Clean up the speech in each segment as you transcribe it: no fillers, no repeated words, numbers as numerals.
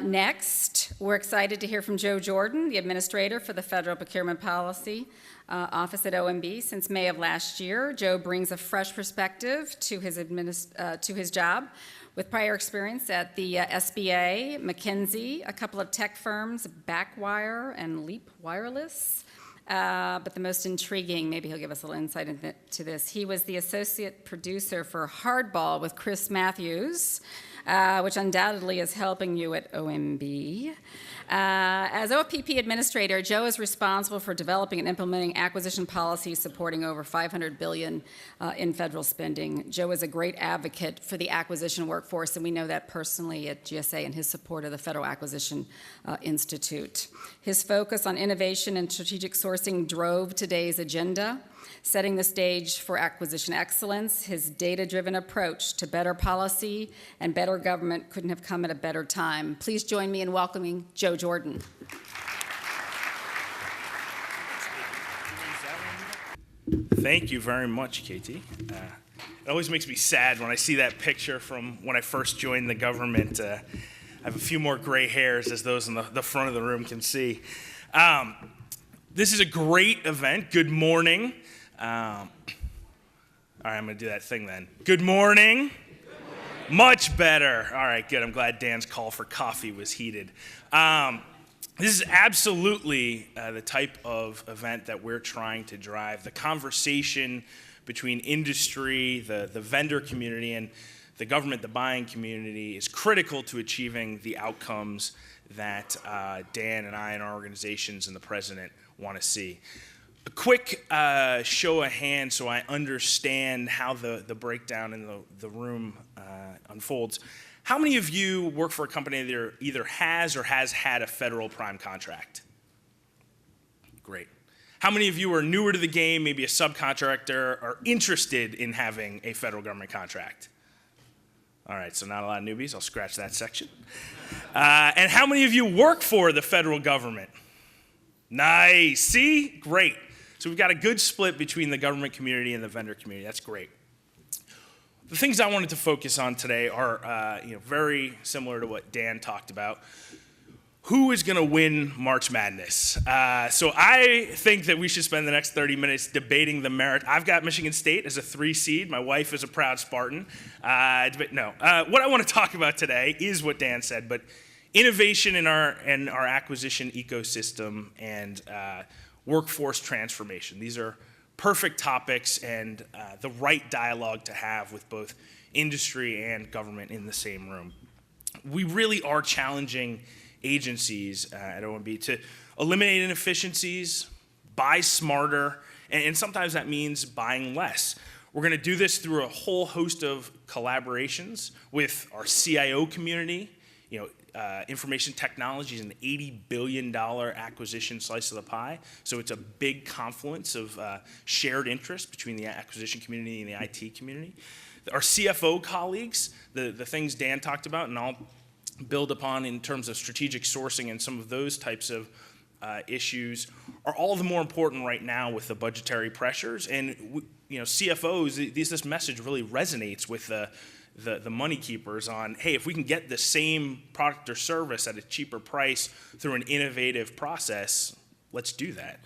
Next, we're excited to hear from Joe Jordan, the Administrator for the Federal Procurement Policy Office at OMB since May of last year. Joe brings a fresh perspective to his job with prior experience at the SBA, McKinsey, a couple of tech firms, Backwire and Leap Wireless. But the most intriguing, maybe he'll give us a little insight into this, he was the associate producer for Hardball with Chris Matthews, which undoubtedly is helping you at OMB. As OFPP administrator, Joe is responsible for developing and implementing acquisition policies supporting over $500 billion in federal spending. Joe is a great advocate for the acquisition workforce, and we know that personally at GSA and his support of the Federal Acquisition Institute. His focus on innovation and strategic sourcing drove today's agenda, setting the stage for acquisition excellence. His data-driven approach to better policy and better government couldn't have come at a better time. Please join me in welcoming Joe Jordan. Thank you very much, Katie. It always makes me sad when I see that picture from when I first joined the government. I have a few more gray hairs, as those in the front of the room can see. This is a great event. Good morning. All right, I'm going to do that thing then. Good morning. Much better. All right, good. I'm glad Dan's call for coffee was heated. This is absolutely the type of event that we're trying to drive. The conversation between industry, the vendor community, and the government, the buying community, is critical to achieving the outcomes that Dan and I and our organizations and the president want to see. A quick show of hands so I understand how the breakdown in the room unfolds. How many of you work for a company that either has or has had a federal prime contract? Great. How many of you are newer to the game, maybe a subcontractor, are interested in having a federal government contract? All right, so not a lot of newbies. I'll scratch that section. And how many of you work for the federal government? Nice. See? Great. So we've got a good split between the government community and the vendor community. That's great. The things I wanted to focus on today are very similar to what Dan talked about. Who is going to win March Madness? So I think that we should spend the next 30 minutes debating the merit. I've got Michigan State as a 3 seed. My wife is a proud Spartan. What I want to talk about today is what Dan said, but innovation in our acquisition ecosystem and workforce transformation. These are perfect topics and the right dialogue to have with both industry and government in the same room. We really are challenging agencies at OMB to eliminate inefficiencies, buy smarter, and sometimes that means buying less. We're going to do this through a whole host of collaborations with our CIO community. Information technology is an $80 billion acquisition slice of the pie, so it's a big confluence of shared interest between the acquisition community and the IT community. Our CFO colleagues, the things Dan talked about, and I'll build upon in terms of strategic sourcing and some of those types of issues, are all the more important right now with the budgetary pressures. And CFOs, this message really resonates with the money keepers on, hey, if we can get the same product or service at a cheaper price through an innovative process, let's do that.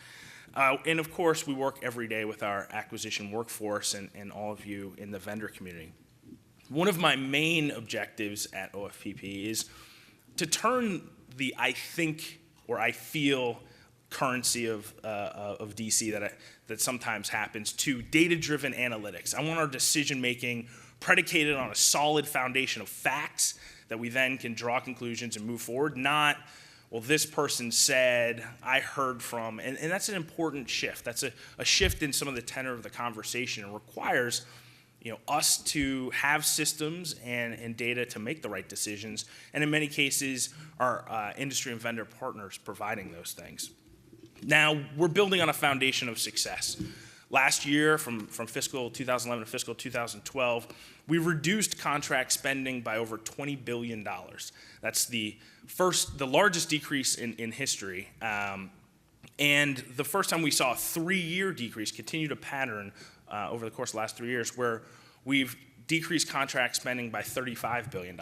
And of course, we work every day with our acquisition workforce and all of you in the vendor community. One of my main objectives at OFPP is to turn the I think or I feel currency of DC that sometimes happens to data-driven analytics. I want our decision-making predicated on a solid foundation of facts that we then can draw conclusions and move forward, not, well, this person said, I heard from, and that's an important shift. That's a shift in some of the tenor of the conversation. It requires us to have systems and data to make the right decisions, and in many cases, our industry and vendor partners providing those things. Now, we're building on a foundation of success. Last year, from fiscal 2011 to fiscal 2012, we reduced contract spending by over $20 billion. That's the largest decrease in history, and the first time we saw a 3-year decrease, continued a pattern over the course of the last 3 years, where we've decreased contract spending by $35 billion.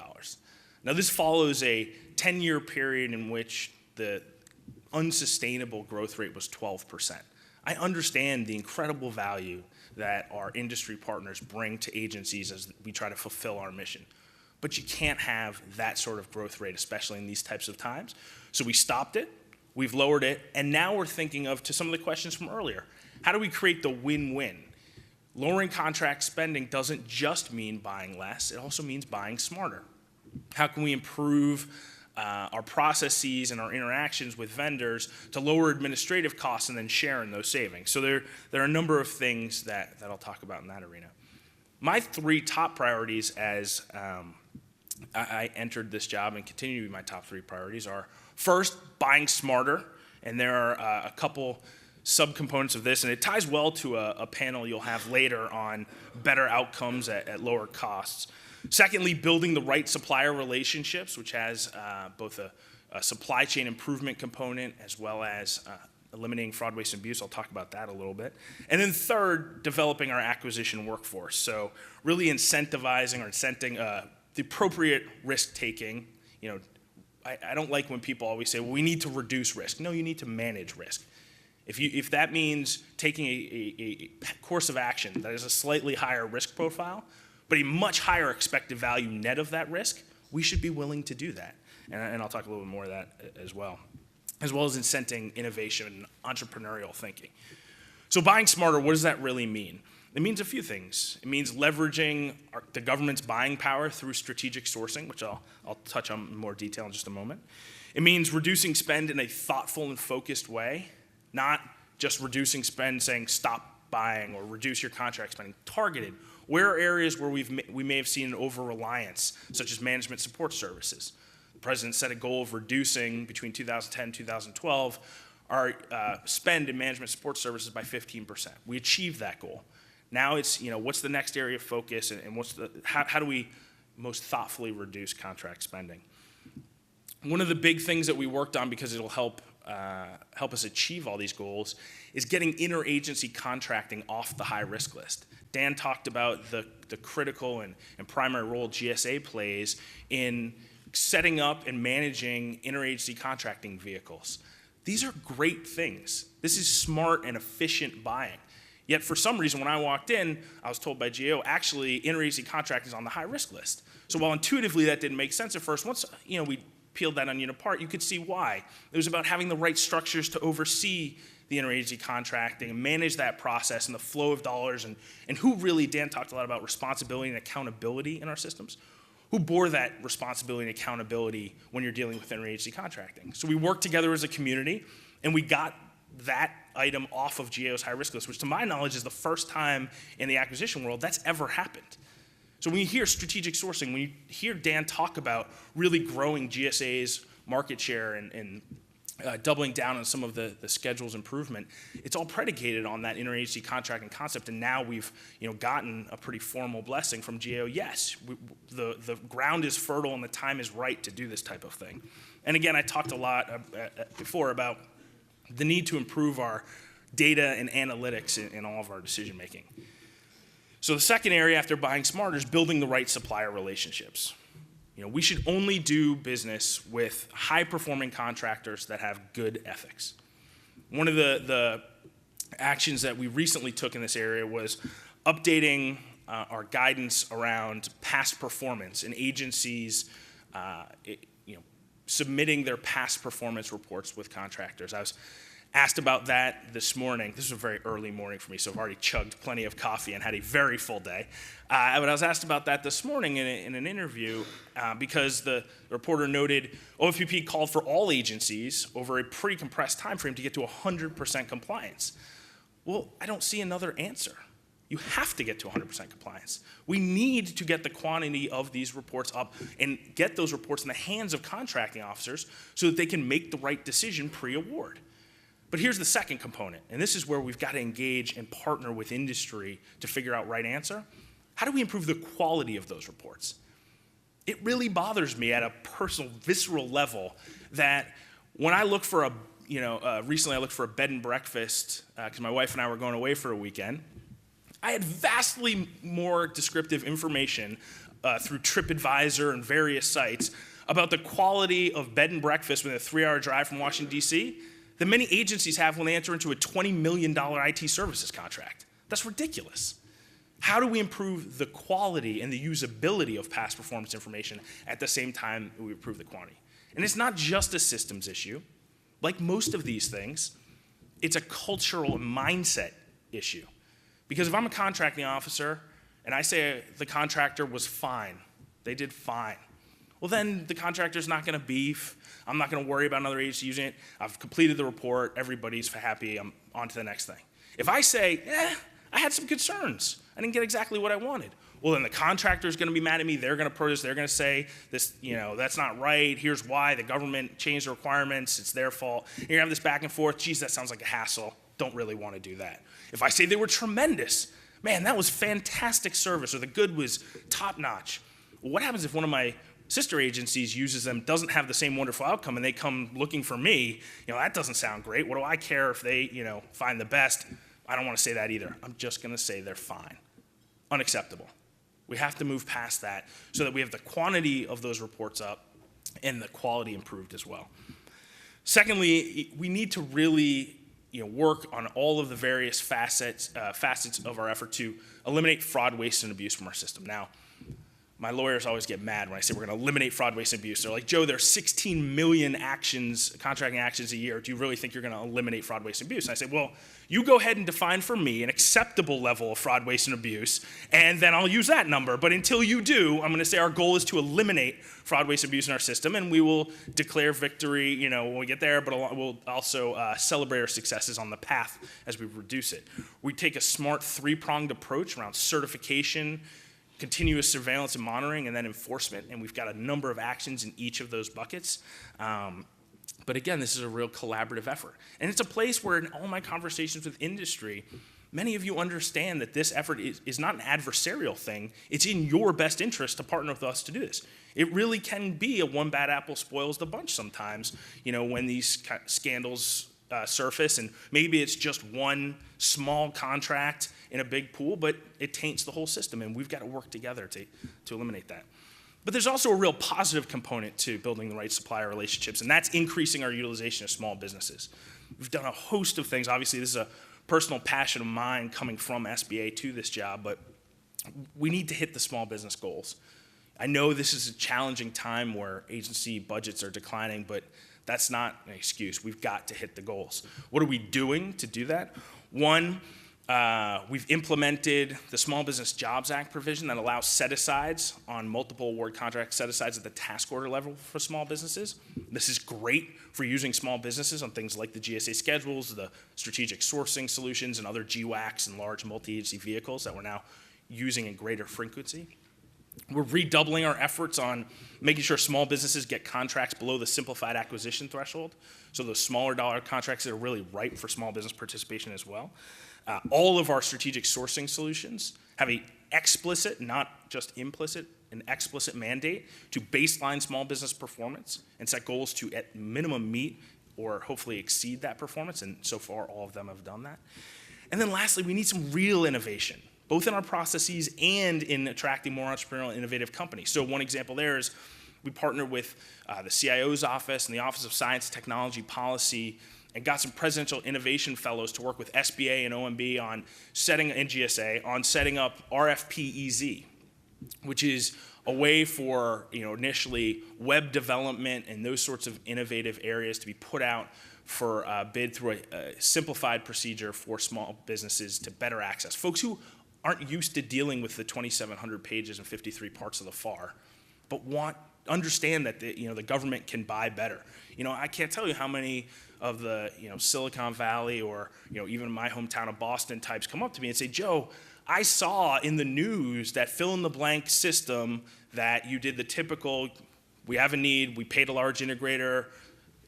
Now, this follows a 10-year period in which the unsustainable growth rate was 12%. I understand the incredible value that our industry partners bring to agencies as we try to fulfill our mission. But you can't have that sort of growth rate, especially in these types of times. So we stopped it, we've lowered it, and now we're thinking of, to some of the questions from earlier, how do we create the win-win? Lowering contract spending doesn't just mean buying less, it also means buying smarter. How can we improve our processes and our interactions with vendors to lower administrative costs and then share in those savings? So there are a number of things that I'll talk about in that arena. My 3 top priorities as I entered this job and continue to be my top 3 priorities are, first, buying smarter, and there are a couple subcomponents of this, and it ties well to a panel you'll have later on better outcomes at lower costs. Secondly, building the right supplier relationships, which has both a supply chain improvement component as well as eliminating fraud, waste, and abuse. I'll talk about that a little bit. And then third, developing our acquisition workforce. So really incentivizing or incenting the appropriate risk-taking. You know, I don't like when people always say, well, we need to reduce risk. No, you need to manage risk. If that means taking a course of action that has a slightly higher risk profile, but a much higher expected value net of that risk, we should be willing to do that. And I'll talk a little bit more of that as well as incenting innovation and entrepreneurial thinking. So buying smarter, what does that really mean? It means a few things. It means leveraging the government's buying power through strategic sourcing, which I'll touch on in more detail in just a moment. It means reducing spend in a thoughtful and focused way, not just reducing spend saying stop buying or reduce your contract spending, targeted. Where are areas where we may have seen an over-reliance, such as management support services? The president set a goal of reducing, between 2010 and 2012, our spend in management support services by 15%. We achieved that goal. Now it's, what's the next area of focus, and how do we most thoughtfully reduce contract spending? One of the big things that we worked on, because it'll help us achieve all these goals, is getting interagency contracting off the high-risk list. Dan talked about the critical and primary role GSA plays in setting up and managing interagency contracting vehicles. These are great things. This is smart and efficient buying. Yet for some reason, when I walked in, I was told by GAO, actually, interagency contracting is on the high-risk list. So while intuitively that didn't make sense at first, once we peeled that onion apart, you could see why. It was about having the right structures to oversee the interagency contracting and manage that process and the flow of dollars and who really, Dan talked a lot about responsibility and accountability in our systems. Who bore that responsibility and accountability when you're dealing with interagency contracting? So we worked together as a community, and we got that item off of GAO's high-risk list, which to my knowledge is the first time in the acquisition world that's ever happened. So when you hear strategic sourcing, when you hear Dan talk about really growing GSA's market share and doubling down on some of the schedule's improvement, it's all predicated on that interagency contracting concept, and now we've gotten a pretty formal blessing from GAO. Yes, the ground is fertile and the time is right to do this type of thing. And again, I talked a lot before about the need to improve our data and analytics in all of our decision making. So the second area after buying smarter is building the right supplier relationships. We should only do business with high-performing contractors that have good ethics. One of the actions that we recently took in this area was updating our guidance around past performance and agencies submitting their past performance reports with contractors. I was asked about that this morning. This was a very early morning for me, so I've already chugged plenty of coffee and had a very full day. But I was asked about that this morning in an interview because the reporter noted OFPP called for all agencies over a pretty compressed time frame to get to 100% compliance. Well, I don't see another answer. You have to get to 100% compliance. We need to get the quantity of these reports up and get those reports in the hands of contracting officers so that they can make the right decision pre-award. But here's the second component, and this is where we've got to engage and partner with industry to figure out right answer. How do we improve the quality of those reports? It really bothers me at a personal, visceral level that when I look for recently I looked for a bed and breakfast because my wife and I were going away for a weekend. I had vastly more descriptive information through TripAdvisor and various sites about the quality of bed and breakfast within a 3-hour drive from Washington, D.C. than many agencies have when they enter into a $20 million IT services contract. That's ridiculous. How do we improve the quality and the usability of past performance information at the same time we improve the quantity? And it's not just a systems issue. Like most of these things, it's a cultural mindset issue. Because if I'm a contracting officer and I say the contractor was fine, they did fine, well then the contractor's not gonna beef, I'm not gonna worry about another agency using it, I've completed the report, everybody's happy, I'm on to the next thing. If I say, I had some concerns, I didn't get exactly what I wanted, well then the contractor's gonna be mad at me, they're gonna protest, they're gonna say this, that's not right, here's why, the government changed the requirements, it's their fault. And you're gonna have this back and forth, geez, that sounds like a hassle, don't really wanna do that. If I say they were tremendous, man, that was fantastic service, or the good was top notch. Well, what happens if one of my sister agencies uses them, doesn't have the same wonderful outcome, and they come looking for me? That doesn't sound great. What do I care if they, find the best? I don't want to say that either. I'm just going to say they're fine. Unacceptable. We have to move past that so that we have the quantity of those reports up and the quality improved as well. Secondly, we need to really work on all of the various facets of our effort to eliminate fraud, waste, and abuse from our system. Now, my lawyers always get mad when I say we're going to eliminate fraud, waste, and abuse. They're like, Joe, there's 16 million contracting actions a year. Do you really think you're going to eliminate fraud, waste, and abuse? And I say, well, you go ahead and define for me an acceptable level of fraud, waste, and abuse, and then I'll use that number. But until you do, I'm going to say our goal is to eliminate fraud, waste, and abuse in our system, and we will declare victory, when we get there, but we'll also celebrate our successes on the path as we reduce it. We take a smart 3-pronged approach around certification, continuous surveillance and monitoring, and then enforcement, and we've got a number of actions in each of those buckets. But again, this is a real collaborative effort. And it's a place where in all my conversations with industry, many of you understand that this effort is not an adversarial thing. It's in your best interest to partner with us to do this. It really can be a one bad apple spoils the bunch sometimes, when these scandals surface, and maybe it's just one small contract in a big pool, but it taints the whole system, and we've got to work together to eliminate that. But there's also a real positive component to building the right supplier relationships, and that's increasing our utilization of small businesses. We've done a host of things. Obviously, this is a personal passion of mine coming from SBA to this job, but we need to hit the small business goals. I know this is a challenging time where agency budgets are declining, but that's not an excuse. We've got to hit the goals. What are we doing to do that? One, we've implemented the Small Business Jobs Act provision that allows set-asides on multiple award contract set-asides at the task order level for small businesses. This is great for using small businesses on things like the GSA schedules, the strategic sourcing solutions, and other GWACs and large multi-agency vehicles that we're now using in greater frequency. We're redoubling our efforts on making sure small businesses get contracts below the simplified acquisition threshold, so those smaller dollar contracts that are really ripe for small business participation as well. All of our strategic sourcing solutions have an explicit, not just implicit, an explicit mandate to baseline small business performance and set goals to at minimum meet or hopefully exceed that performance, and so far all of them have done that. And then lastly, we need some real innovation, both in our processes and in attracting more entrepreneurial innovative companies. So one example there is we partnered with the CIO's office and the Office of Science and Technology Policy and got some presidential innovation fellows to work with SBA and OMB on setting, and GSA, on setting up RFP-EZ, which is a way for initially web development and those sorts of innovative areas to be put out for bid through a simplified procedure for small businesses to better access. Folks who aren't used to dealing with the 2,700 pages and 53 parts of the FAR, but understand that the government can buy better. I can't tell you how many of the Silicon Valley or even my hometown of Boston types come up to me and say, Joe, I saw in the news that fill in the blank system that you did the typical, we have a need, we paid a large integrator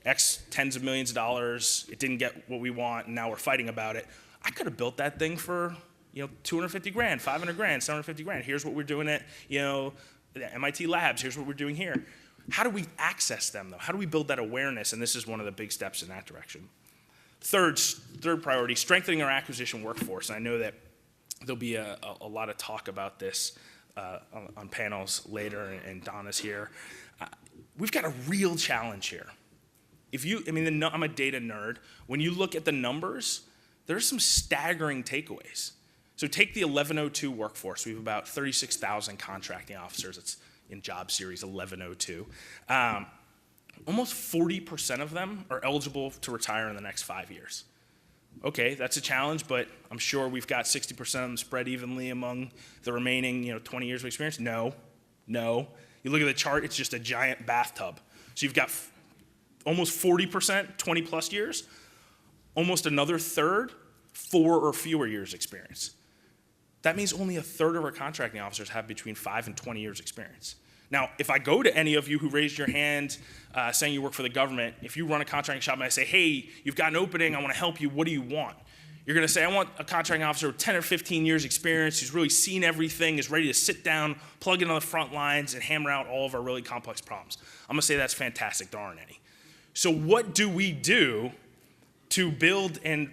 X tens of millions of dollars, it didn't get what we want, and now we're fighting about it. I could have built that thing for 250 grand, 500 grand, 750 grand. Here's what we're doing at the MIT labs. Here's what we're doing here. How do we access them, though? How do we build that awareness? And this is one of the big steps in that direction. Third priority, strengthening our acquisition workforce. And I know that there'll be a lot of talk about this on panels later, and Donna's here. we've got a real challenge here. I'm a data nerd. When you look at the numbers, there's some staggering takeaways. So take the 1102 workforce. We have about 36,000 contracting officers. It's in job series 1102. Almost 40% of them are eligible to retire in the next 5 years. Okay, that's a challenge, but I'm sure we've got 60% of them spread evenly among the remaining 20 years of experience. No. You look at the chart, it's just a giant bathtub. So you've got almost 40%, 20 plus years, almost another third, 4 or fewer years experience. That means only a third of our contracting officers have between 5 and 20 years experience. Now, if I go to any of you who raised your hand saying you work for the government, if you run a contracting shop and I say, hey, you've got an opening, I want to help you, what do you want? You're going to say, I want a contracting officer with 10 or 15 years experience who's really seen everything, is ready to sit down, plug in on the front lines, and hammer out all of our really complex problems. I'm going to say that's fantastic, there aren't any. So what do we do to build and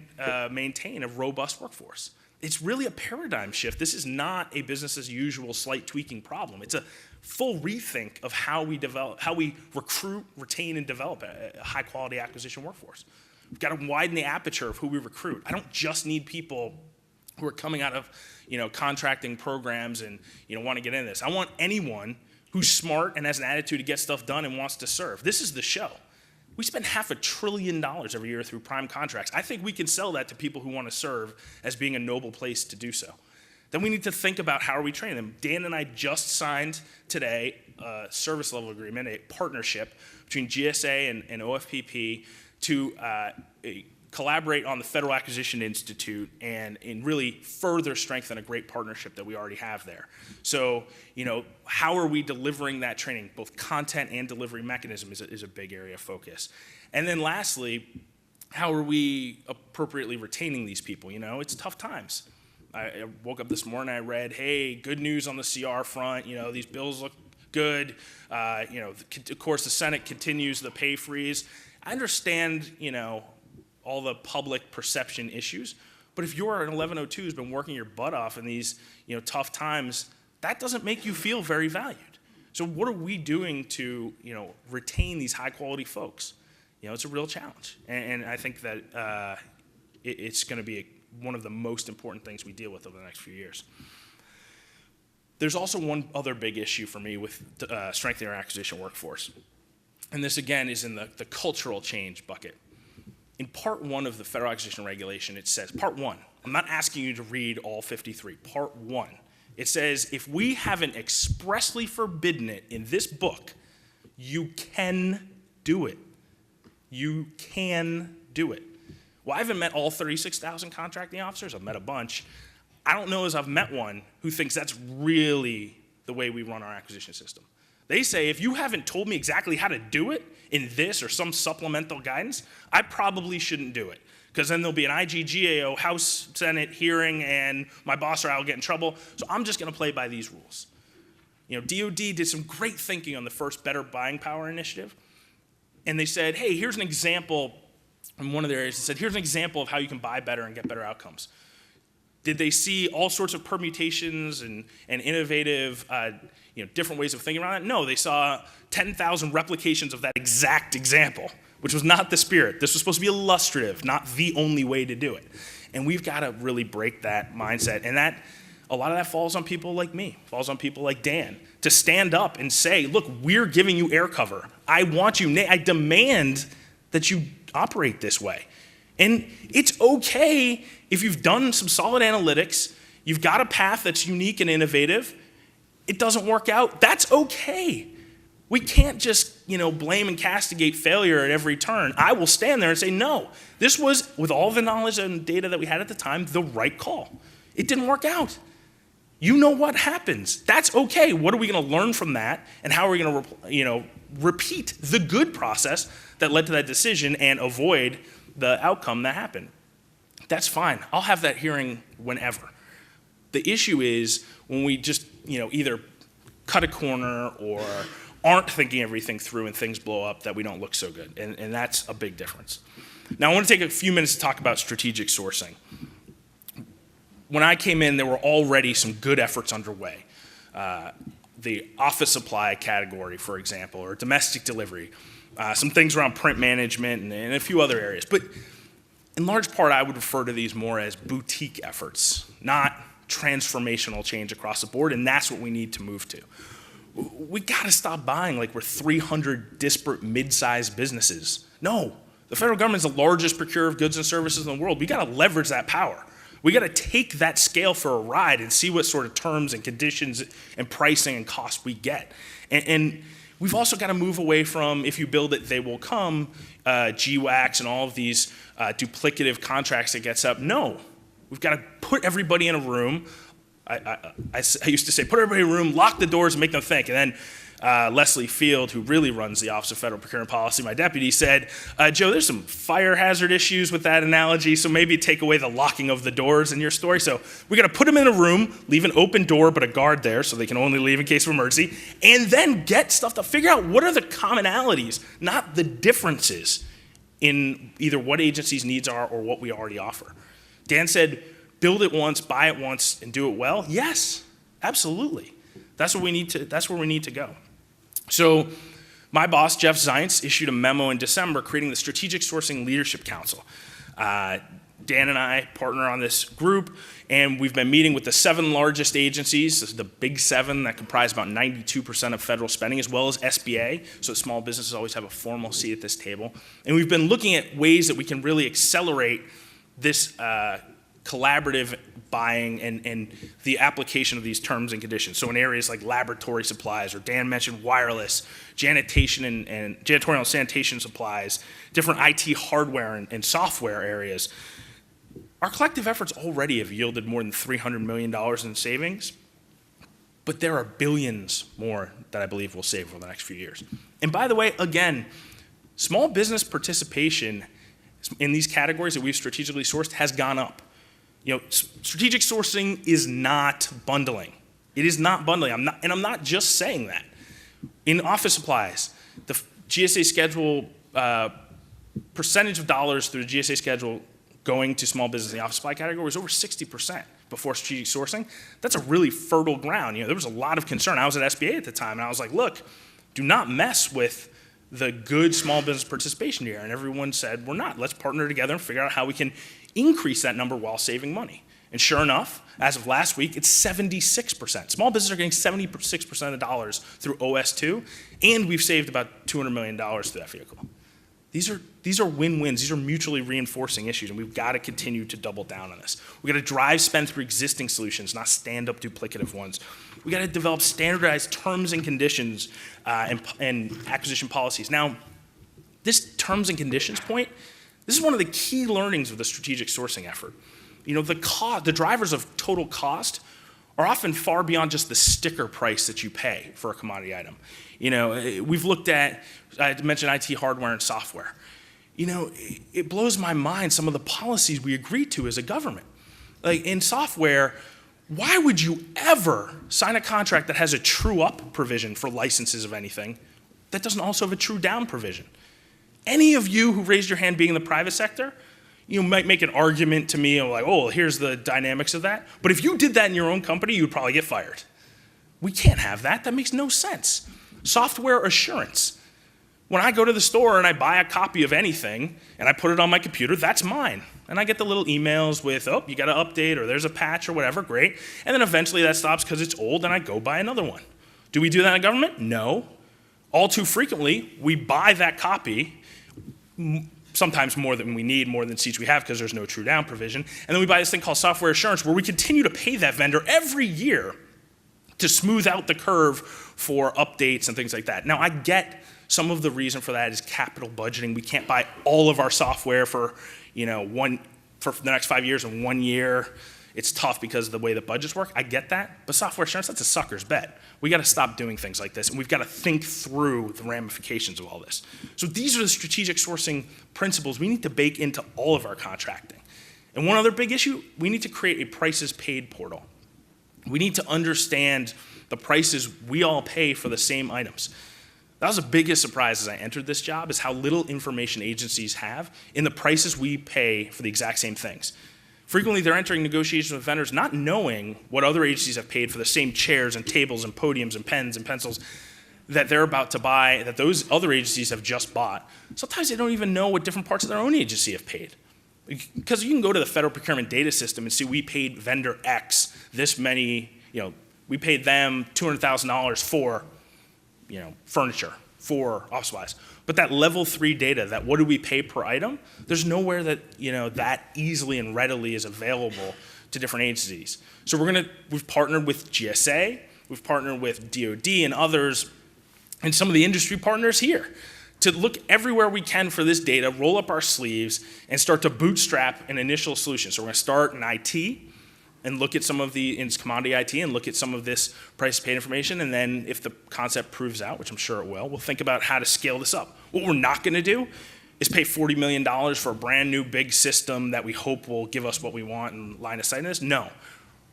maintain a robust workforce? It's really a paradigm shift. This is not a business as usual slight tweaking problem. It's a full rethink of how we recruit, retain, and develop a high quality acquisition workforce. We've got to widen the aperture of who we recruit. I don't just need people who are coming out of contracting programs and want to get into this. I want anyone who's smart and has an attitude to get stuff done and wants to serve. This is the show. We spend $500 billion every year through prime contracts. I think we can sell that to people who want to serve as being a noble place to do so. Then we need to think about how are we training them. Dan and I just signed today a service level agreement, a partnership between GSA and OFPP to collaborate on the Federal Acquisition Institute and really further strengthen a great partnership that we already have there. So, how are we delivering that training? Both content and delivery mechanism is a big area of focus. And then lastly, how are we appropriately retaining these people? It's tough times. I woke up this morning, I read, hey, good news on the CR front, these bills look good. Of course, the Senate continues the pay freeze. I understand, all the public perception issues, but if you're an 1102 who's been working your butt off in these, tough times, that doesn't make you feel very valued. So what are we doing to, retain these high quality folks? It's a real challenge, and I think that it's going to be one of the most important things we deal with over the next few years. There's also one other big issue for me with strengthening our acquisition workforce. And this, again, is in the cultural change bucket. In Part 1 of the Federal Acquisition Regulation, it says, Part 1, I'm not asking you to read all 53, Part 1. It says, if we haven't expressly forbidden it in this book, you can do it. You can do it. Well, I haven't met all 36,000 contracting officers. I've met a bunch. I don't know as I've met one who thinks that's really the way we run our acquisition system. They say, if you haven't told me exactly how to do it in this or some supplemental guidance, I probably shouldn't do it. Because then there'll be an IGGAO, House, Senate hearing, and my boss or I will get in trouble. So I'm just going to play by these rules. DOD did some great thinking on the first Better Buying Power initiative. And they said, hey, here's an example. In one of their areas, they said, here's an example of how you can buy better and get better outcomes. Did they see all sorts of permutations and innovative different ways of thinking around it? No, they saw 10,000 replications of that exact example, which was not the spirit. This was supposed to be illustrative, not the only way to do it. And we've got to really break that mindset. And a lot of that falls on people like me, falls on people like Dan, to stand up and say, look, we're giving you air cover. I demand that you operate this way. And it's okay if you've done some solid analytics, you've got a path that's unique and innovative, it doesn't work out, that's okay. We can't just, blame and castigate failure at every turn. I will stand there and say, no, this was, with all the knowledge and data that we had at the time, the right call. It didn't work out. You know what happens. That's okay. What are we going to learn from that? And how are we going to, repeat the good process that led to that decision and avoid the outcome that happened? That's fine. I'll have that hearing whenever. The issue is when we just, either cut a corner or aren't thinking everything through and things blow up that we don't look so good. And that's a big difference. Now, I want to take a few minutes to talk about strategic sourcing. When I came in, there were already some good efforts underway. the office supply category, for example, or domestic delivery, some things around print management and a few other areas. But in large part, I would refer to these more as boutique efforts, not transformational change across the board, and that's what we need to move to. We gotta stop buying like we're 300 disparate mid-sized businesses. No, the federal government is the largest procurer of goods and services in the world. We gotta leverage that power. We gotta take that scale for a ride and see what sort of terms and conditions and pricing and cost we get. And we've also gotta move away from, if you build it, they will come, GWACs and all of these duplicative contracts that gets up. No, we've gotta put everybody in a room. I used to say, put everybody in a room, lock the doors, and make them think. And then Leslie Field, who really runs the Office of Federal Procurement Policy, my deputy, said, Joe, there's some fire hazard issues with that analogy, so maybe take away the locking of the doors in your story. So we got to put them in a room, leave an open door but a guard there so they can only leave in case of emergency, and then get stuff to figure out what are the commonalities, not the differences in either what agencies' needs are or what we already offer. Dan said, build it once, buy it once, and do it well? Yes, absolutely. That's where we need to go. So my boss, Jeff Zients, issued a memo in December creating the Strategic Sourcing Leadership Council. Dan and I partner on this group, and we've been meeting with the 7 largest agencies, this is the big 7 that comprise about 92% of federal spending, as well as SBA, so small businesses always have a formal seat at this table. And we've been looking at ways that we can really accelerate this collaborative buying and the application of these terms and conditions. So in areas like laboratory supplies, or Dan mentioned wireless, janitorial and sanitation supplies, different IT hardware and software areas, our collective efforts already have yielded more than $300 million in savings, but there are billions more that I believe we'll save over the next few years. And by the way, again, small business participation in these categories that we've strategically sourced has gone up. You know, strategic sourcing is not bundling. It is not bundling. I'm not just saying that. In office supplies, the GSA schedule, percentage of dollars through the GSA schedule going to small business in the office supply category was over 60% before strategic sourcing. That's a really fertile ground. You know, there was a lot of concern. I was at SBA at the time, and I was like, look, do not mess with the good small business participation here. And everyone said, we're not. Let's partner together and figure out how we can increase that number while saving money. And sure enough, as of last week, it's 76%. Small businesses are getting 76% of the dollars through OS2, and we've saved about $200 million through that vehicle. These are win-wins. These are mutually reinforcing issues, and we've got to continue to double down on this. We've got to drive spend through existing solutions, not stand up duplicative ones. We've got to develop standardized terms and conditions and acquisition policies. Now, this terms and conditions point, this is one of the key learnings of the strategic sourcing effort. You know, the drivers of total cost are often far beyond just the sticker price that you pay for a commodity item. You know, we've looked at, I mentioned IT hardware and software. You know, it blows my mind some of the policies we agree to as a government. Like in software, why would you ever sign a contract that has a true up provision for licenses of anything that doesn't also have a true down provision? Any of you who raised your hand being in the private sector, you might make an argument to me like, oh, here's the dynamics of that. But if you did that in your own company, you would probably get fired. We can't have that. That makes no sense. Software assurance. When I go to the store and I buy a copy of anything and I put it on my computer, that's mine. And I get the little emails with, oh, you got to update or there's a patch or whatever, great. And then eventually that stops because it's old and I go buy another one. Do we do that in government? No. All too frequently, we buy that copy, sometimes more than we need, more than seats we have because there's no true down provision. And then we buy this thing called software assurance where we continue to pay that vendor every year to smooth out the curve for updates and things like that. Now, I get some of the reason for that is capital budgeting. We can't buy all of our software for, for the next 5 years in 1 year. It's tough because of the way the budgets work. I get that. But software assurance, that's a sucker's bet. We got to stop doing things like this, and we've got to think through the ramifications of all this. So these are the strategic sourcing principles we need to bake into all of our contracting. And one other big issue, we need to create a prices paid portal. We need to understand the prices we all pay for the same items. That was the biggest surprise as I entered this job, is how little information agencies have in the prices we pay for the exact same things. Frequently, they're entering negotiations with vendors not knowing what other agencies have paid for the same chairs and tables and podiums and pens and pencils that they're about to buy, that those other agencies have just bought. Sometimes they don't even know what different parts of their own agency have paid. Because you can go to the federal procurement data system and see we paid vendor X this many, we paid them $200,000 for, furniture, for office supplies. But that level 3 data, that what do we pay per item, there's nowhere that, that easily and readily is available to different agencies. So we've partnered with GSA, we've partnered with DoD and others, and some of the industry partners here to look everywhere we can for this data, roll up our sleeves, and start to bootstrap an initial solution. So we're gonna start in IT, and look at some of in commodity IT and look at some of this price paid information, and then if the concept proves out, which I'm sure it will, we'll think about how to scale this up. What we're not gonna do is pay $40 million for a brand new big system that we hope will give us what we want and line of sight in this. No,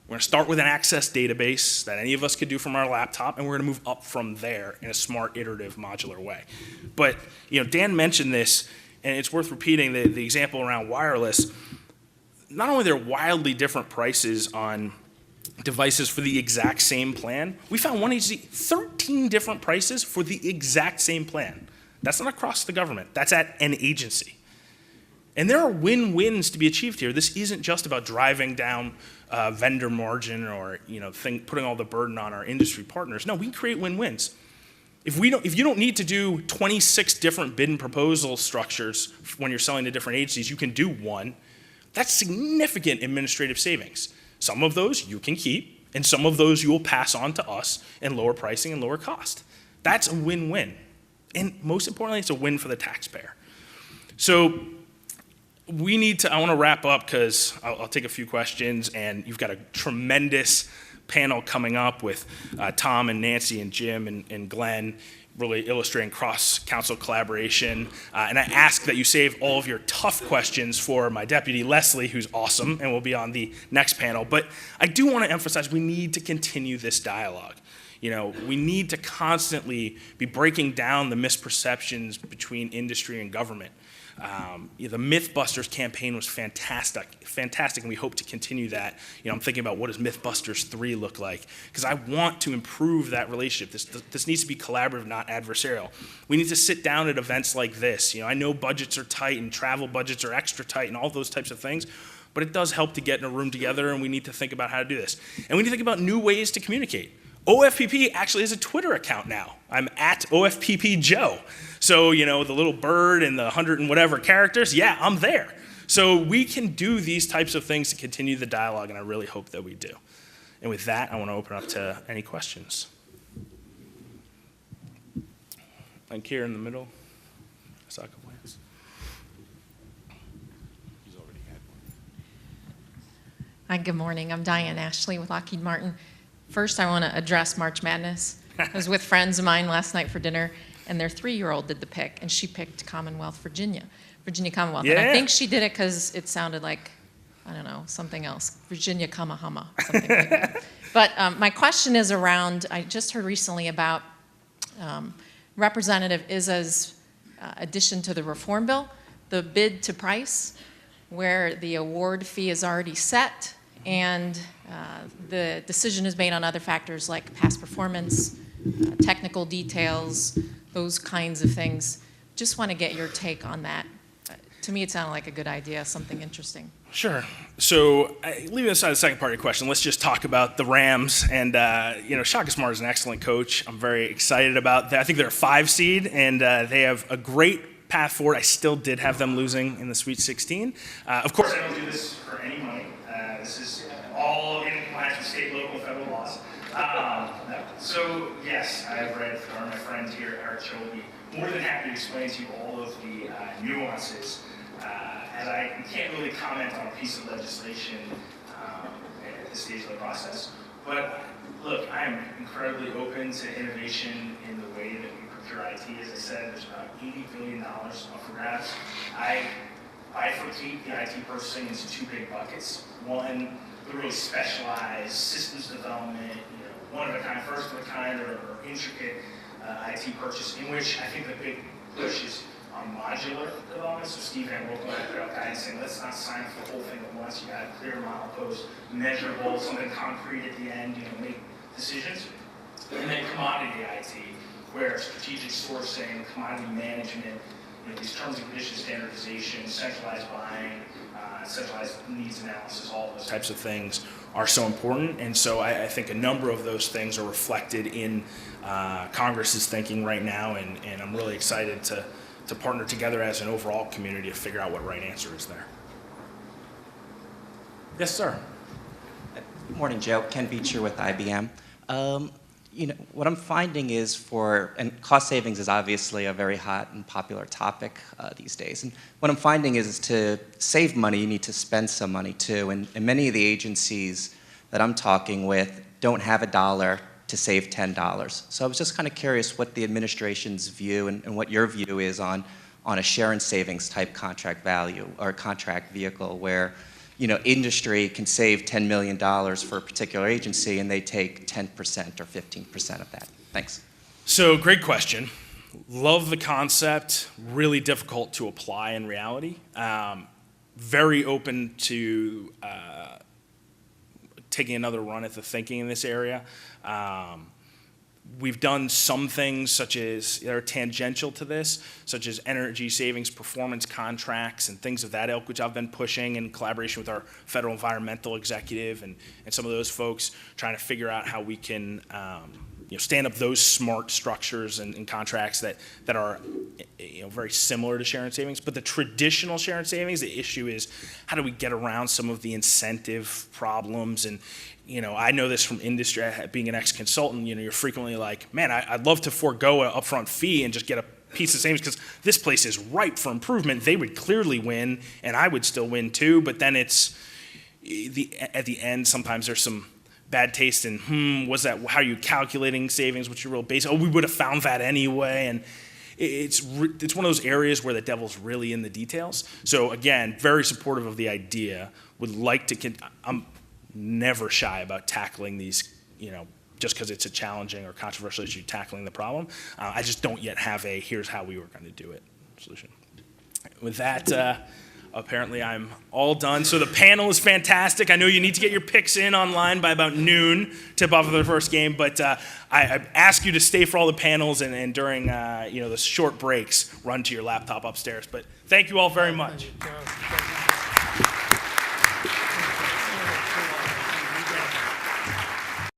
we're gonna start with an access database that any of us could do from our laptop, and we're gonna move up from there in a smart, iterative, modular way. But Dan mentioned this, and it's worth repeating the example around wireless. Not only are there wildly different prices on devices for the exact same plan, we found one agency, 13 different prices for the exact same plan. That's not across the government, that's at an agency. And there are win-wins to be achieved here. This isn't just about driving down vendor margin or putting all the burden on our industry partners. No, we can create win-wins. If you don't need to do 26 different bid and proposal structures when you're selling to different agencies, you can do one. That's significant administrative savings. Some of those you can keep, and some of those you will pass on to us in lower pricing and lower cost. That's a win-win. And most importantly, it's a win for the taxpayer. So I want to wrap up because I'll take a few questions, and you've got a tremendous panel coming up with Tom and Nancy and Jim and Glenn, really illustrating cross-council collaboration. And I ask that you save all of your tough questions for my deputy, Leslie, who's awesome and will be on the next panel. But I do want to emphasize we need to continue this dialogue. We need to constantly be breaking down the misperceptions between industry and government. The Mythbusters campaign was fantastic, and we hope to continue that. I'm thinking about what does Mythbusters 3 look like, because I want to improve that relationship. This needs to be collaborative, not adversarial. We need to sit down at events like this. I know budgets are tight and travel budgets are extra tight and all those types of things, but it does help to get in a room together, and we need to think about how to do this. And we need to think about new ways to communicate. OFPP actually has a Twitter account now. I'm at OFPP Joe. So, the little bird and the 100 and whatever characters, yeah, I'm there. So we can do these types of things to continue the dialogue, and I really hope that we do. And with that, I want to open up to any questions. Like here in the middle. I saw a couple hands. He's already had one. Hi, good morning. I'm Diane Ashley with Lockheed Martin. First, I want to address March Madness. I was with friends of mine last night for dinner, and their 3-year-old did the pick, and she picked Commonwealth, Virginia Commonwealth. Yeah. And I think she did it because it sounded like, I don't know, something else, Virginia Kamahama, something like that. But my question is around, I just heard recently about Representative Izza's addition to the reform bill, the bid to price, where the award fee is already set, and the decision is made on other factors like past performance, technical details, those kinds of things. Just want to get your take on that. To me, it sounded like a good idea, something interesting. Sure. So leaving aside the second part of your question, let's just talk about the Rams. And, Shaka Smart is an excellent coach. I'm very excited about that. I think they're a 5 seed, and they have a great path forward. I still did have them losing in the Sweet 16. Of course, I don't do this for any money. This is all in compliance with state, local, federal laws. So, yes, I have read for my friend here, Eric Cho, will be more than happy to explain to you all of the nuances. As I can't really comment on a piece of legislation at this stage of the process. But look, I am incredibly open to innovation in the way that we procure IT. As I said, there's about $80 billion up for grabs. I bifurcate the IT purchasing into 2 big buckets. One, the really specialized systems development, one of a kind, first of a kind, or intricate IT purchase, in which I think the big push is modular development. So Steve Van Roken put out guidance saying, let's not sign for the whole thing at once. You got a clear milepost, measurable, something concrete at the end, make decisions. And then commodity IT, where strategic sourcing, commodity management, these terms and conditions standardization, centralized buying, centralized needs analysis, all those types of things are so important. And so I think a number of those things are reflected in Congress's thinking right now, and I'm really excited to partner together as an overall community to figure out what right answer is there. Yes, sir. Good morning, Joe. Ken Beecher with IBM. What I'm finding is and cost savings is obviously a very hot and popular topic these days. And what I'm finding is to save money, you need to spend some money too. And many of the agencies that I'm talking with don't have a dollar to save $10. So I was just kind of curious what the administration's view and what your view is on a share and savings type contract value or contract vehicle where industry can save $10 million for a particular agency and they take 10% or 15% of that. Thanks. So great question. Love the concept, really difficult to apply in reality. Very open to taking another run at the thinking in this area. We've done some things that are tangential to this, such as energy savings performance contracts and things of that ilk, which I've been pushing in collaboration with our federal environmental executive and some of those folks, trying to figure out how we can stand up those smart structures and contracts that are very similar to share and savings. But the traditional share and savings, the issue is how do we get around some of the incentive problems? And I know this from industry, being an ex-consultant, you're frequently like, man, I'd love to forego an upfront fee and just get a piece of savings because this place is ripe for improvement. They would clearly win, and I would still win too, but then at the end, sometimes there's some bad taste in, was that, how are you calculating savings, what's your real base? Oh, we would have found that anyway, and it's one of those areas where the devil's really in the details. So again, very supportive of the idea, would like to, I'm never shy about tackling these, just because it's a challenging or controversial issue, tackling the problem. I just don't yet have a here's how we were going to do it solution. With that, apparently I'm all done. So the panel is fantastic. I know you need to get your picks in online by about noon, tip off of the first game, but I ask you to stay for all the panels and during the short breaks, run to your laptop upstairs. But thank you all very much.